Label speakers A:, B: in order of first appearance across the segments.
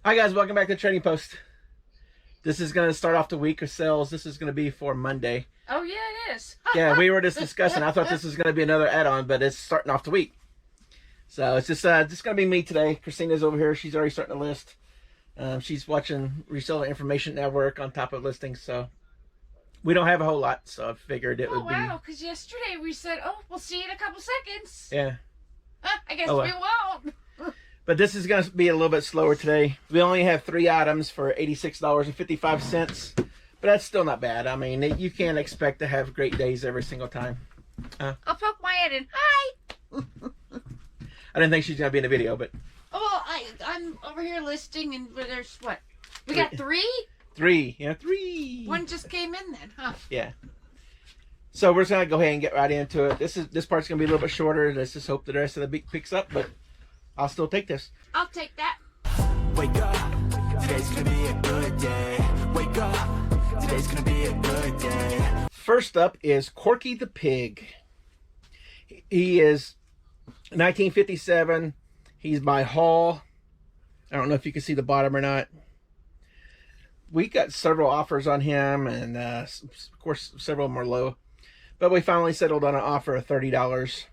A: Hi guys, welcome back to Trading Post. This is going to start off the week of sales. This is going to be for Monday.
B: Oh yeah, it is.
A: Yeah, we were just discussing. I thought this was going to be another add-on, but it's starting off the week. So it's just going to be me today. Christina's over here. She's already starting to list. She's watching Reseller Information Network on top of listings. So we don't have a whole lot. So I figured it would be.
B: Oh wow, because yesterday we said, oh, we'll see you in a couple seconds.
A: Yeah.
B: I guess we won't.
A: But this is going to be a little bit slower today. We only have 3 items for $86.55. But that's still not bad. I mean, you can't expect to have great days every single time.
B: I'll poke my head in. Hi.
A: I didn't think she's going to be in the video, but...
B: Oh, I'm over here listing, and there's what? We got 3?
A: 3. Yeah, 3.
B: One just came in then, huh?
A: Yeah. So we're just going to go ahead and get right into it. This part's going to be a little bit shorter. Let's just hope the rest of the week picks up, but I'll still take this.
B: I'll take that.
C: Wake up, today's gonna be a good day. Wake up, today's gonna be a good day.
A: First up is Corky the Pig. He is 1957. He's by Hall. I don't know if you can see the bottom or not. We got several offers on him, and of course several of them are low. But we finally settled on an offer of $30.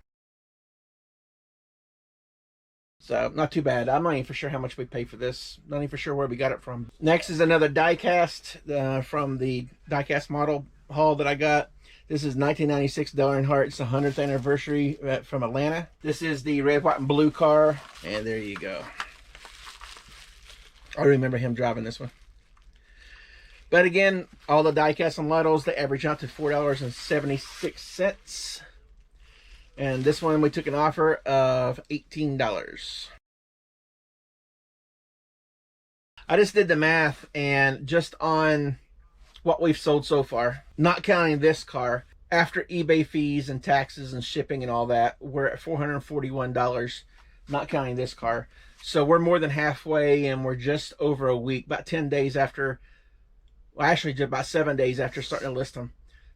A: So, not too bad. I'm not even for sure how much we paid for this. Not even for sure where we got it from. Next is another die-cast from the die-cast model haul that I got. This is 1996 Dale Earnhardt. It's the 100th anniversary from Atlanta. This is the red, white, and blue car. And there you go. I remember him driving this one. But again, all the die-cast and Lottos, they average out to $4.76. And this one we took an offer of $18. I just did the math, and just on what we've sold so far, not counting this car, after eBay fees and taxes and shipping and all that, we're at $441, not counting this car. So we're more than halfway, and we're just over a week, about 10 days after, well, actually just about 7 days after starting to list them.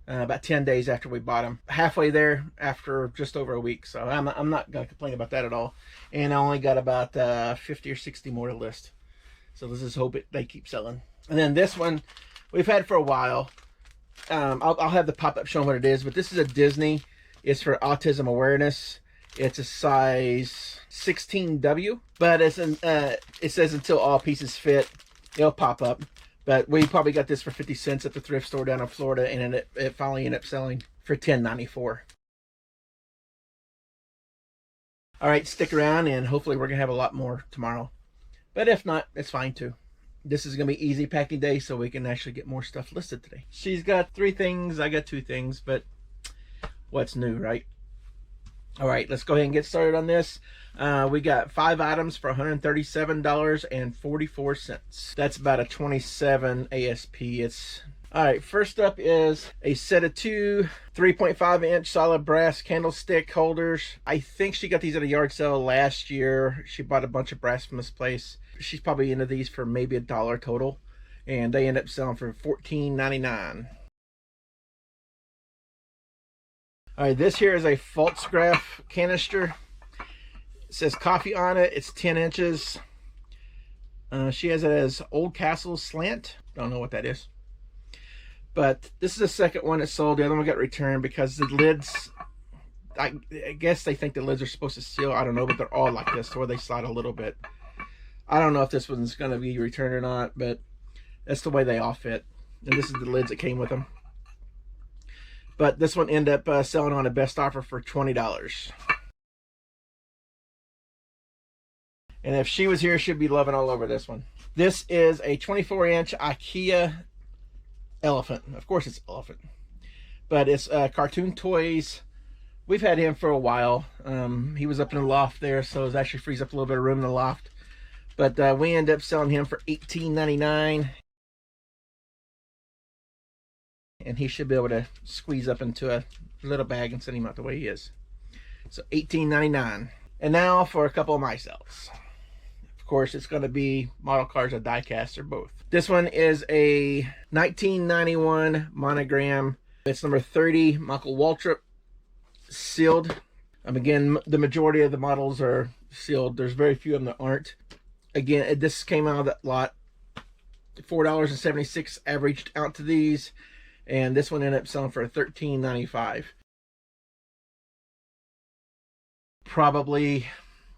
A: About 10 days after we bought them. Halfway there after just over a week. So I'm not going to complain about that at all. And I only got about 50 or 60 more to list. So let's just hope they keep selling. And then this one we've had for a while. I'll have the pop-up showing what it is. But this is a Disney. It's for autism awareness. It's a size 16W. But it's it says until all pieces fit. It'll pop up. But we probably got this for 50 cents at the thrift store down in Florida, and it finally ended up selling for $10.94. All right, stick around, and hopefully we're going to have a lot more tomorrow. But if not, it's fine too. This is going to be easy packing day, so we can actually get more stuff listed today. She's got 3 things, I got 2 things, but what's new, right? All right, let's go ahead and get started on this. We got 5 items for $137.44. That's about a 27 ASP. All right, first up is a set of 2 3.5-inch solid brass candlestick holders. I think she got these at a yard sale last year. She bought a bunch of brass from this place. She's probably into these for maybe $1 total, and they end up selling for $14.99. All right, this here is a Faltzgraf canister. It says coffee on it. It's 10 inches. She has it as Old Castle slant. Don't know what that is. But this is the second one that sold. The other one got returned because the lids, I guess they think the lids are supposed to seal. I don't know, but they're all like this, where they slide a little bit. I don't know if this one's going to be returned or not, but that's the way they all fit. And this is the lids that came with them. But this one ended up selling on a best offer for $20. And if she was here, she'd be loving all over this one. This is a 24-inch IKEA elephant. Of course it's elephant. But it's Cartoon Toys. We've had him for a while. He was up in the loft there, so it actually frees up a little bit of room in the loft. But we ended up selling him for $18.99. And he should be able to squeeze up into a little bag and send him out the way he is. So $18.99. And now for a couple of my sales. Of course, it's going to be model cars or die cast or both. This one is a 1991 monogram. It's number 30, Michael Waltrip, sealed. Again, the majority of the models are sealed. There's very few of them that aren't. Again, this came out of that lot. $4.76 averaged out to these, and this one ended up selling for $13.95. Probably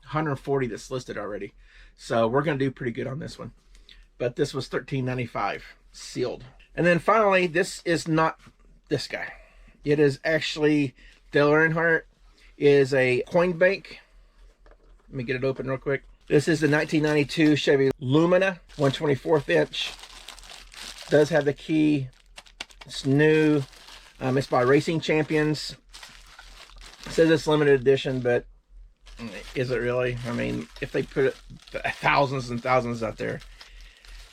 A: 140 that's listed already, so we're going to do pretty good on this one. But this was $13.95 sealed. And then finally, this is not this guy. It is actually Dale Earnhardt. Is a coin bank. Let me get it open real quick. This is the 1992 Chevy Lumina 1/24 inch. Does have the key. It's new. It's by Racing Champions. It says it's limited edition, but is it really? I mean, if they put thousands and thousands out there,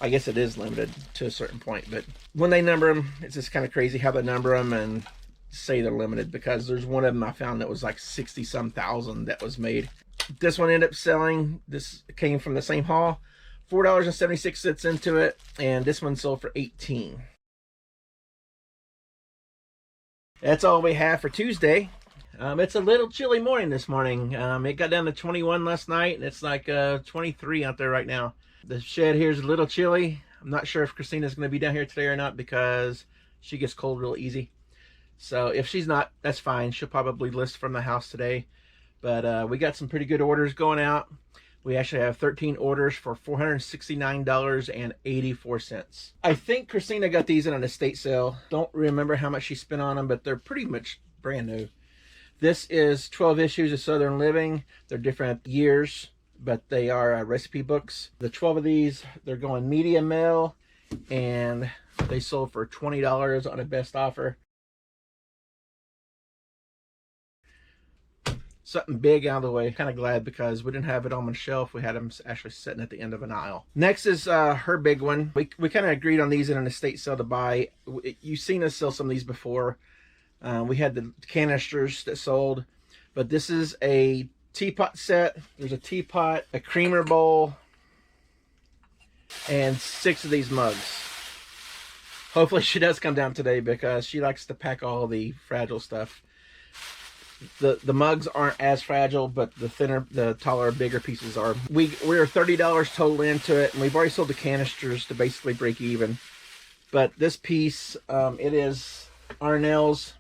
A: I guess it is limited to a certain point. But when they number them, it's just kind of crazy how they number them and say they're limited, because there's one of them I found that was like 60-some thousand that was made. This one ended up selling. This came from the same haul. $4.76 into it, and this one sold for $18. That's all we have for Tuesday. It's a little chilly morning this morning. It got down to 21 last night, and it's like 23 out there right now. The shed here is a little chilly. I'm not sure if Christina's going to be down here today or not, because she gets cold real easy. So if she's not, that's fine. She'll probably list from the house today. But we got some pretty good orders going out. We actually have 13 orders for $469.84. I think Christina got these in an estate sale. Don't remember how much she spent on them, but they're pretty much brand new. This is 12 issues of Southern Living. They're different years, but they are recipe books. The 12 of these, they're going media mail, and they sold for $20 on a best offer. Something big out of the way. Kind of glad, because we didn't have it on the shelf. We had them actually sitting at the end of an aisle. Next is her big one. We kind of agreed on these in an estate sale to buy. You've seen us sell some of these before. We had the canisters that sold, but this is a teapot set. There's a teapot, a creamer bowl, and 6 of these mugs. Hopefully she does come down today, because she likes to pack all the fragile stuff. The mugs aren't as fragile, but the taller, bigger pieces are. We're $30 total into it, and we've already sold the canisters to basically break even. But this piece, it is Arnell's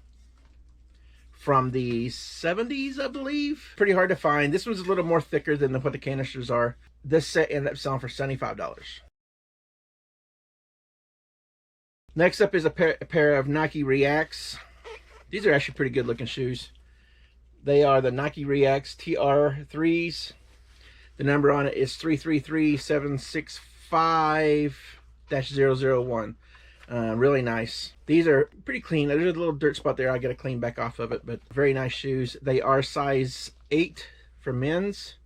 A: from the 70s, I believe. Pretty hard to find. This one's a little more thicker than what the canisters are. This set ended up selling for $75. Next up is a pair of Nike Reacts. These are actually pretty good looking shoes. They are the Nike Reacts TR3s. The number on it is 333765-001. Really nice. These are pretty clean. There's a little dirt spot there. I got to clean back off of it, but very nice shoes. They are size 8 for men's.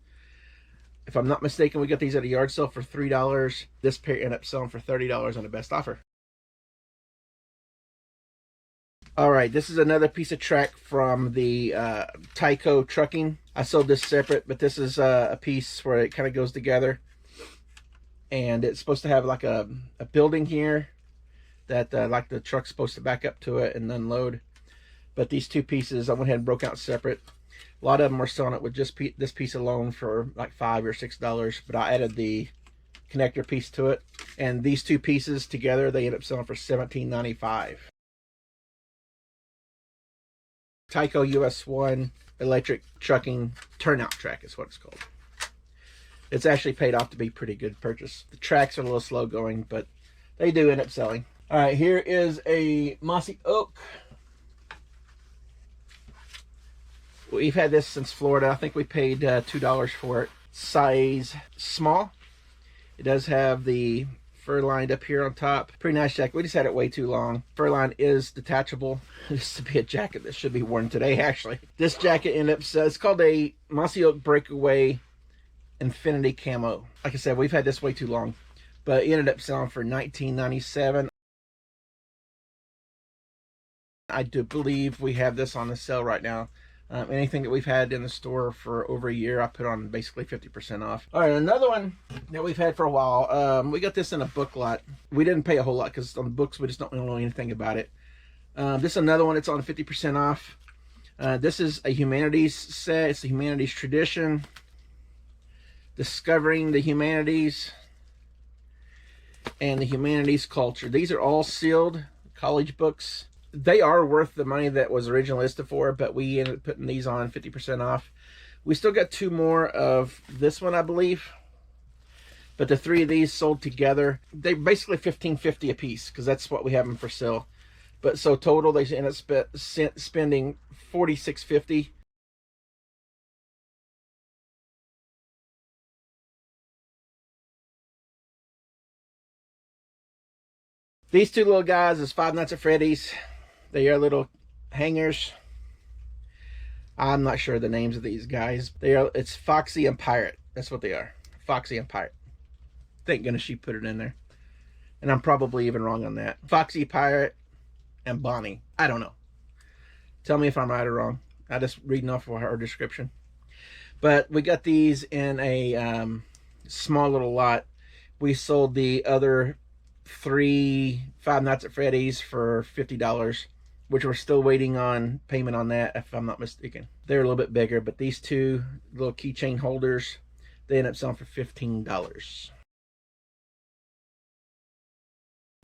A: If I'm not mistaken, we got these at a yard sale for $3. This pair ended up selling for $30 on the best offer. All right, this is another piece of track from the Tyco trucking. I sold this separate, but this is a piece where it kind of goes together, and it's supposed to have like a building here that like the truck's supposed to back up to it and unload. But these two pieces I went ahead and broke out separate. A lot of them were selling it with just this piece alone for like $5 or $6, but I added the connector piece to it, and these two pieces together they end up selling for $17.95. Tyco US1 electric trucking turnout track is what it's called. It's actually paid off to be a pretty good purchase. The tracks are a little slow going, but they do end up selling. All right, here is a mossy oak. We've had this since Florida. I think we paid $2 for it. Size small. It does have the fur lined up here on top. Pretty nice jacket. We just had it way too long. Fur line is detachable. This would be a jacket that should be worn today, actually. This jacket ended up, it's called a Mossy Oak Breakaway Infinity Camo. Like I said, we've had this way too long, but it ended up selling for $19.97. I do believe we have this on the sale right now. Anything that we've had in the store for over a year, I put on basically 50% off. All right, another one that we've had for a while. We got this in a book lot. We didn't pay a whole lot because on the books we just don't know anything about it. This is another one that's on 50% off. This is a humanities set. It's the humanities tradition. Discovering the Humanities, and the Humanities Culture. These are all sealed college books. They are worth the money that was originally listed for, but we ended up putting these on 50% off. We still got 2 more of this one, I believe. But the 3 of these sold together, they basically $15.50 a piece, because that's what we have them for sale. But so total, they end up spending $46.50. These 2 little guys is Five Nights at Freddy's. They are little hangers. I'm not sure the names of these guys. It's Foxy and Pirate. That's what they are. Foxy and Pirate. Thank goodness she put it in there. And I'm probably even wrong on that. Foxy, Pirate, and Bonnie. I don't know. Tell me if I'm right or wrong. I'm just reading off of her description. But we got these in a small little lot. We sold the other 3 Five Nights at Freddy's for $50, which we're still waiting on payment on that, if I'm not mistaken. They're a little bit bigger, but these 2 little keychain holders, they end up selling for $15.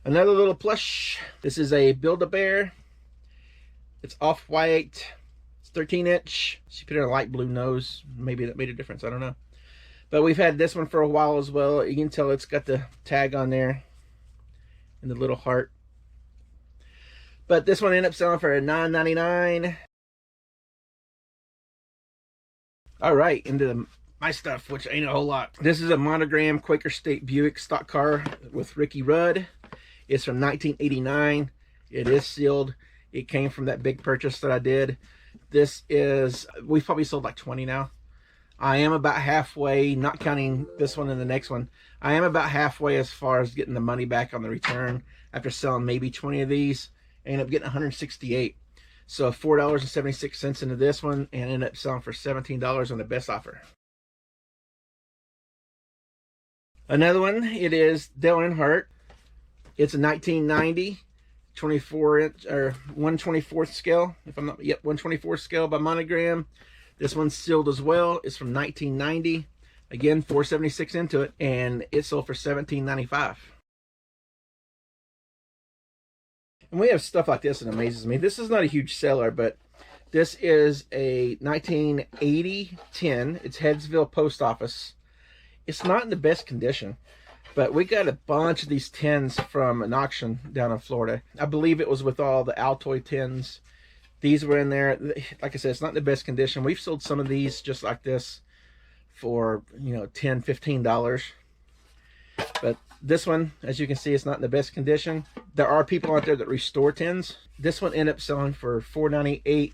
A: Another little plush. This is a Build-A-Bear. It's off-white. It's 13-inch. She put in a light blue nose. Maybe that made a difference. I don't know. But we've had this one for a while as well. You can tell it's got the tag on there and the little heart. But this one ended up selling for $9.99. All right, into my stuff, which ain't a whole lot. This is a monogram Quaker State Buick stock car with Ricky Rudd. It's from 1989. It is sealed. It came from that big purchase that I did. This is, we've probably sold like 20 now. I am about halfway, not counting this one and the next one. I am about halfway as far as getting the money back on the return after selling maybe 20 of these. I ended up getting 168. So $4.76 into this one and ended up selling for $17 on the best offer. Another one, it is Dale Earnhardt. It's a 1990 24-inch or 1/24th scale, if I'm not, yep, 1/24th scale by Monogram. This one's sealed as well. It's from 1990. Again, $4.76 into it, and it sold for $17.95. And we have stuff like this that amazes me. This is not a huge seller, but this is a 1980 tin. It's Headsville Post Office. It's not in the best condition, but we got a bunch of these tins from an auction down in Florida. I believe it was with all the Altoid tins. These were in there. Like I said, it's not in the best condition. We've sold some of these just like this for, you know, $10, $15. But this one, as you can see, it's not in the best condition. There are people out there that restore tins. This one ended up selling for $4.98.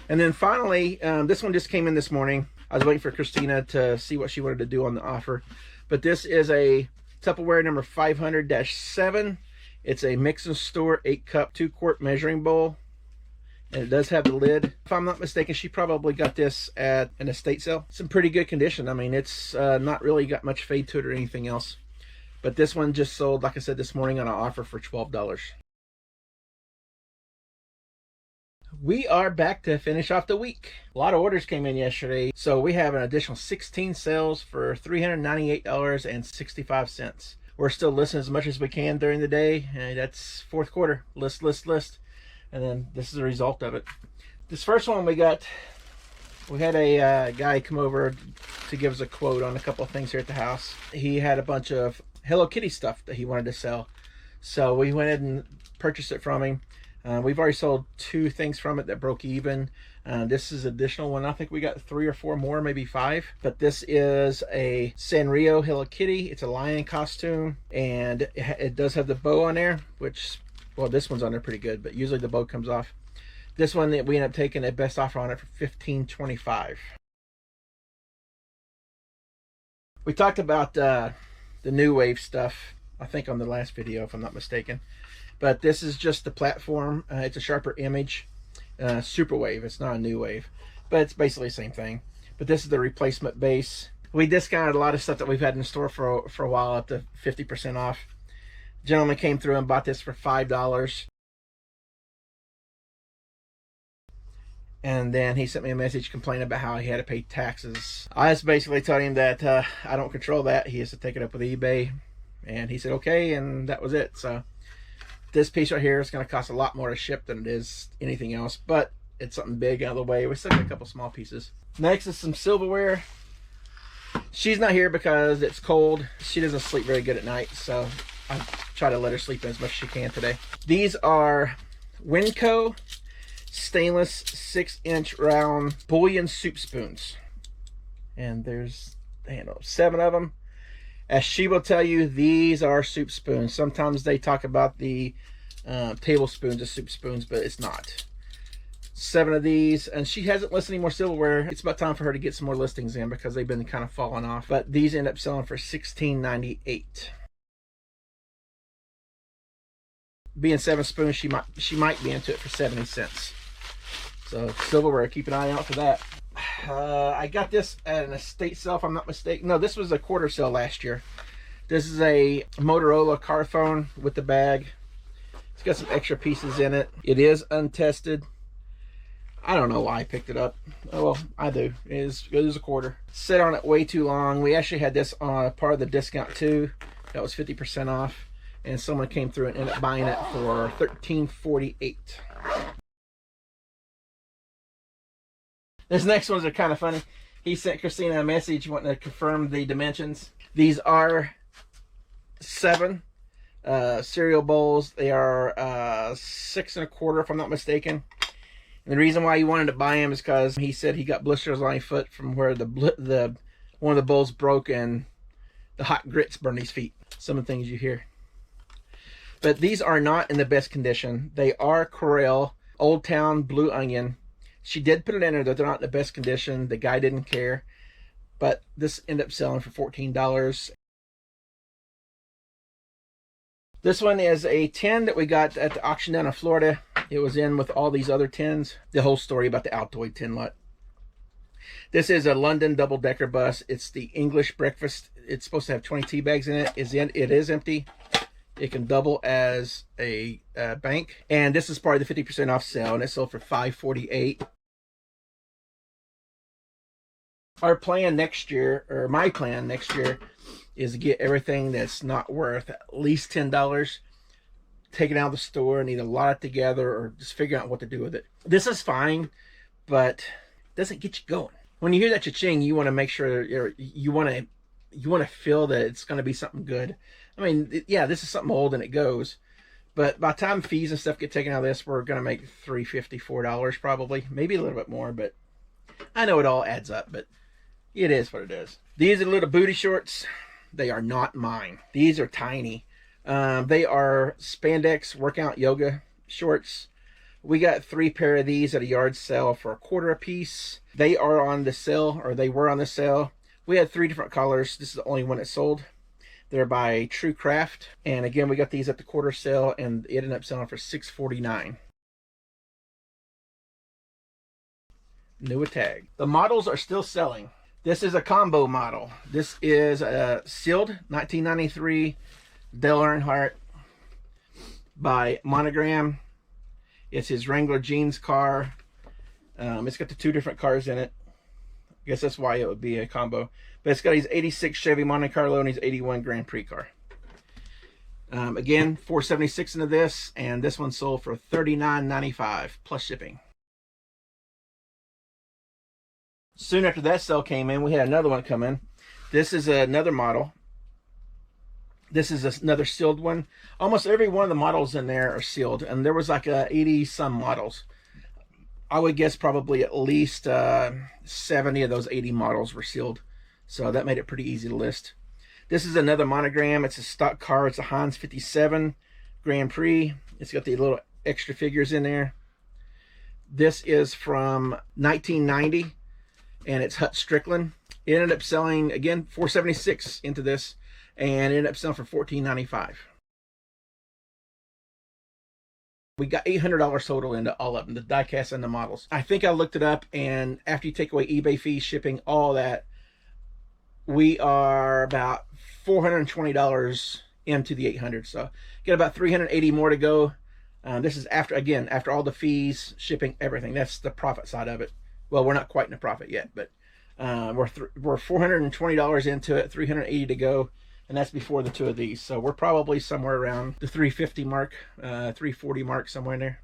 A: And then finally, this one just came in this morning. I was waiting for Christina to see what she wanted to do on the offer. But this is a Tupperware number 500-7. It's a mix and store 8-cup 2-quart measuring bowl. And it does have the lid. If I'm not mistaken, she probably got this at an estate sale. It's in pretty good condition. I mean, it's not really got much fade to it or anything else. But this one just sold, like I said, this morning on an offer for $12. We are back to finish off the week. A lot of orders came in yesterday. So we have an additional 16 sales for $398.65. We're still listing as much as we can during the day. And that's fourth quarter. List. And then this is the result of it. This first one we had a guy come over to give us a quote on a couple of things here at the house. He had a bunch of Hello Kitty stuff that he wanted to sell. So we went ahead and purchased it from him. We've already sold 2 things from it that broke even. This is additional one. I think we got 3 or 4 more, maybe 5. But this is a Sanrio Hello Kitty. It's a lion costume, and it does have the bow on there, which, well, this one's on there pretty good, but usually the bow comes off. This one that we ended up taking a best offer on it for $15.25. We talked about the new wave stuff, I think, on the last video, if I'm not mistaken. But this is just the platform. It's a sharper image. Super wave. It's not a new wave, but it's basically the same thing. But this is the replacement base. We discounted a lot of stuff that we've had in the store for a while up to 50% off. Gentleman came through and bought this for $5. And then he sent me a message complaining about how he had to pay taxes. I just basically told him that I don't control that. He has to take it up with eBay. And he said, okay, and that was it. So this piece right here is going to cost a lot more to ship than it is anything else. But it's something big out of the way. We still got a couple small pieces. Next is some silverware. She's not here because it's cold. She doesn't sleep very good at night. So I try to let her sleep in as much as she can today. These are Winco stainless 6-inch round bullion soup spoons, and there's 7 of them. As she will tell you, these are soup spoons. Sometimes they talk about the tablespoons of soup spoons, but it's not. 7 of these, and she hasn't listed any more silverware. It's about time for her to get some more listings in because they've been kind of falling off. But these end up selling for $16.98. Being 7 spoons, she might be into it for 70 cents. So silverware, keep an eye out for that. I got this at an estate sale, if I'm not mistaken. No, this was a quarter sale last year. This is a Motorola car phone with the bag. It's got some extra pieces in it. It is untested. I don't know why I picked it up. Oh well, I do. It is a quarter. Sat on it way too long. We actually had this on part of the discount too. That was 50% off. And someone came through and ended up buying it for $13.48. This next ones are kind of funny. He sent Christina a message wanting to confirm the dimensions. These are 7 cereal bowls. They are 6 1/4, if I'm not mistaken. And the reason why he wanted to buy them is because he said he got blisters on his foot from where one of the bowls broke and the hot grits burned his feet. Some of the things you hear. But these are not in the best condition. They are Corel Old Town Blue Onion. She did put it in there that they're not in the best condition. The guy didn't care. But this ended up selling for $14. This one is a tin that we got at the auction down in Florida. It was in with all these other tins. The whole story about the Altoid tin lot. This is a London double-decker bus. It's the English breakfast. It's supposed to have 20 tea bags in it. It is empty. It can double as a bank. And this is part of the 50% off sale, and it sold for $5.48. Our plan next year, or my plan next year, is to get everything that's not worth at least $10, take it out of the store and either lot it together or just figure out what to do with it. This is fine, but it doesn't get you going. When you hear that cha-ching, you want to make sure you want to feel that it's going to be something good. I mean, yeah, this is something old and it goes, but by the time fees and stuff get taken out of this, we're going to make $3.50, $4 probably, maybe a little bit more, but I know it all adds up, but it is what it is. These are little booty shorts. They are not mine. These are tiny. They are spandex workout yoga shorts. We got 3 pair of these at a yard sale for $1/4 a piece. They are on the sale, or they were on the sale. We had 3 different colors. This is the only one that sold. They're by True Craft. And again, we got these at the quarter sale, and it ended up selling for $6.49. New tag. The models are still selling. This is a combo model. This is a sealed 1993 Dale Earnhardt by Monogram. It's his Wrangler jeans car. It's got the 2 different cars in it. I guess that's why it would be a combo. But it's got his 86 Chevy Monte Carlo and his 81 Grand Prix car. Again, $4.76 into this, and this one sold for $39.95 plus shipping. Soon after that sale came in, we had another one come in. This is another model. This is another sealed one. Almost every one of the models in there are sealed, and there was like 80 some models. I would guess probably at least 70 of those 80 models were sealed, so that made it pretty easy to list. This is another Monogram. It's a stock car. It's a Hans 57 Grand Prix. It's got the little extra figures in there. This is from 1990, and it's Hut Strickland. It ended up selling, again, $4.76 into this, and it ended up selling for $14.95. We got $800 total into all of them, the diecast and the models. I think I looked it up, and after you take away eBay fees, shipping, all that, we are about $420 into the 800. So got about 380 more to go. This is after, again, after all the fees, shipping, everything. That's the profit side of it. Well, we're not quite in the profit yet, but we're $420 into it, 380 to go, and that's before the two of these. So we're probably somewhere around the 350 mark, 340 mark, somewhere in there.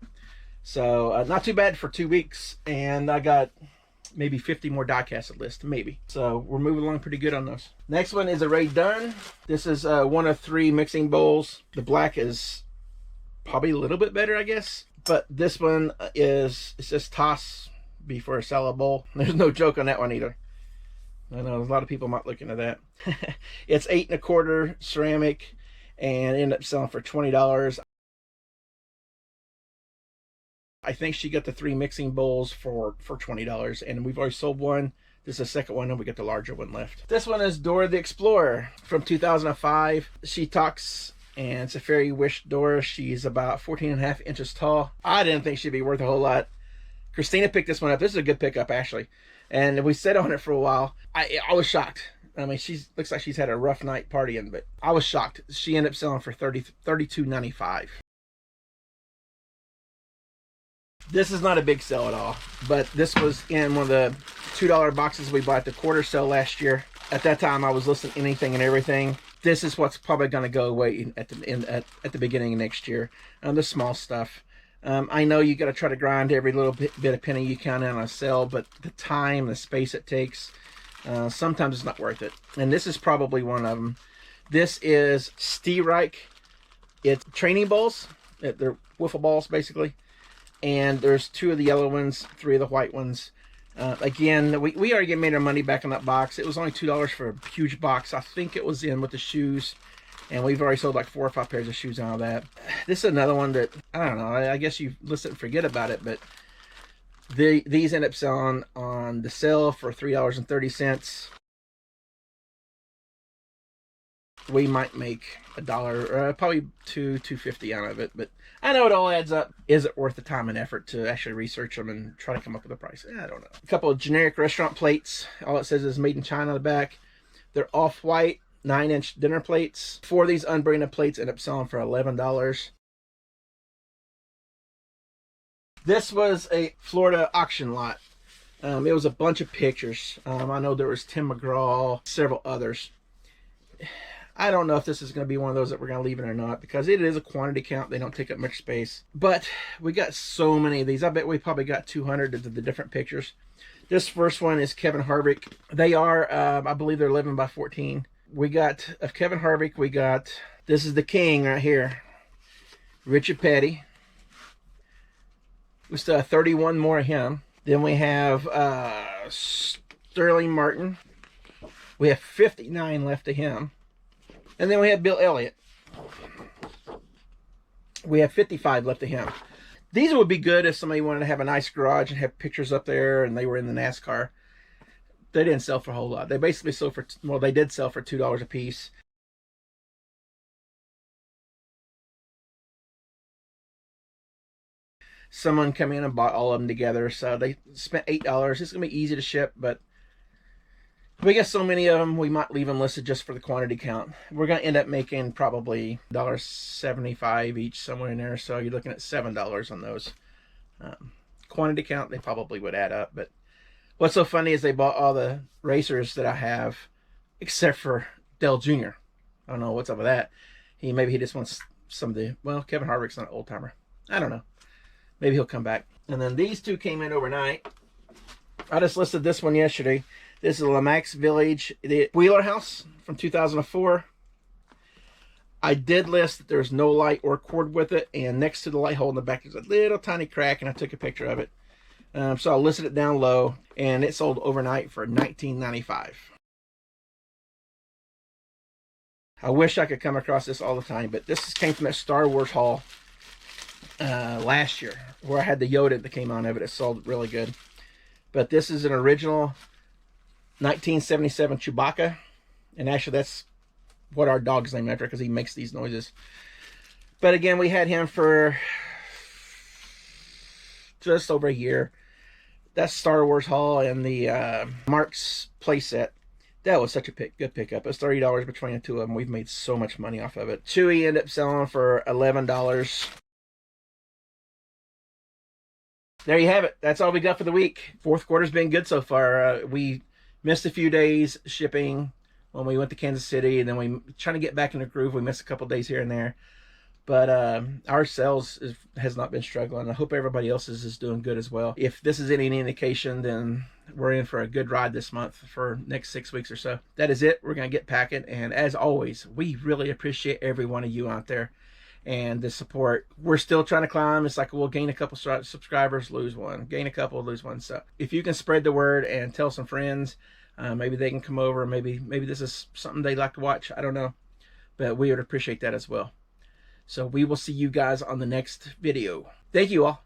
A: So not too bad for 2 weeks, and I got maybe 50 more die-cast at list, maybe. So we're moving along pretty good on those. Next one is already done. This is one of 3 mixing bowls. The black is probably a little bit better, I guess, but this one is, it's just toss before a salad bowl. There's no joke on that one either. I know a lot of people might look into that. It's 8 1/4 ceramic and ended up selling for $20. I think she got the 3 mixing bowls for $20, and we've already sold one. This is the second one, and we got the larger one left. This one is Dora the Explorer from 2005. She talks, and it's a fairy wish Dora. She's about 14.5 inches tall. I didn't think she'd be worth a whole lot. Christina picked this one up. This is a good pickup, actually. And we sat on it for a while. I was shocked. I mean, she looks like she's had a rough night partying, but I was shocked. She ended up selling for $32.95. This is not a big sell at all, but this was in one of the $2 boxes we bought at the quarter sale last year. At that time, I was listing anything and everything. This is what's probably going to go away at the beginning of next year. The small stuff. I know you got to try to grind every little bit of penny you can on a sale, but the time, the space it takes, sometimes it's not worth it. And this is probably one of them. This is Steerike. It's training balls. They're wiffle balls, basically. And there's 2 of the yellow ones, 3 of the white ones. Again, we already made our money back on that box. It was only $2 for a huge box. I think it was in with the shoes. And we've already sold like 4 or 5 pairs of shoes out of that. This is another one that, I don't know, I guess you list it and forget about it, but these end up selling on the sale for $3.30. We might make $1, probably $2.50 out of it, but I know it all adds up. Is it worth the time and effort to actually research them and try to come up with a price? I don't know. A couple of generic restaurant plates. All it says is made in China on the back. They're off-white 9-inch dinner plates. 4 of these unbranded plates end up selling for $11. This was a Florida auction lot. It was a bunch of pictures. I know there was Tim McGraw, several others. I don't know if this is going to be one of those that we're going to leave it or not, because it is a quantity count. They don't take up much space. But we got so many of these. I bet we probably got 200 of the different pictures. This first one is Kevin Harvick. They are, I believe they're 11 by 14. We got, of Kevin Harvick, we got, this is the king right here, Richard Petty. We still have 31 more of him. Then we have Sterling Martin. We have 59 left of him. And then we have Bill Elliott. We have 55 left of him. These would be good if somebody wanted to have a nice garage and have pictures up there and they were in the NASCAR. They didn't sell for a whole lot. They basically sold for, well, they did sell for $2 a piece. Someone come in and bought all of them together, so they spent $8. It's going to be easy to ship, but we got so many of them, we might leave them listed just for the quantity count. We're going to end up making probably $1.75 each, somewhere in there, so you're looking at $7 on those. Quantity count, they probably would add up, but what's so funny is they bought all the racers that I have, except for Dale Jr. I don't know what's up with that. Maybe he just wants some of the, well, Kevin Harvick's not an old timer. I don't know. Maybe he'll come back. And then these 2 came in overnight. I just listed this one yesterday. This is Lomax Village, the Wheeler House from 2004. I did list that there's no light or cord with it, and next to the light hole in the back there's a little tiny crack, and I took a picture of it. So I listed it down low, and it sold overnight for $19.95. I wish I could come across this all the time, but this came from that Star Wars haul last year, where I had the Yoda that came out of it. It sold really good. But this is an original 1977 Chewbacca, and actually that's what our dog's named after, because he makes these noises. But again, we had him for just over a year. That's Star Wars haul and the Mark's playset. That was such a good pickup. It was $30 between the 2 of them. We've made so much money off of it. Chewy ended up selling for $11. there you have it. That's all we got for the week. Fourth quarter's been good so far. We missed a few days shipping when we went to Kansas City, and then we trying to get back in the groove. We missed a couple days here and there, but our sales has not been struggling. I hope everybody else's is doing good as well. If this is any indication, then we're in for a good ride this month for next 6 weeks or so. That is it. We're going to get packing, and as always, we really appreciate every one of you out there and the support. We're still trying to climb. It's like we'll gain a couple subscribers, lose one, gain a couple, lose one. So if you can spread the word and tell some friends, maybe they can come over. Maybe this is something they like to watch. I don't know, but we would appreciate that as well. So we will see you guys on the next video. Thank you all.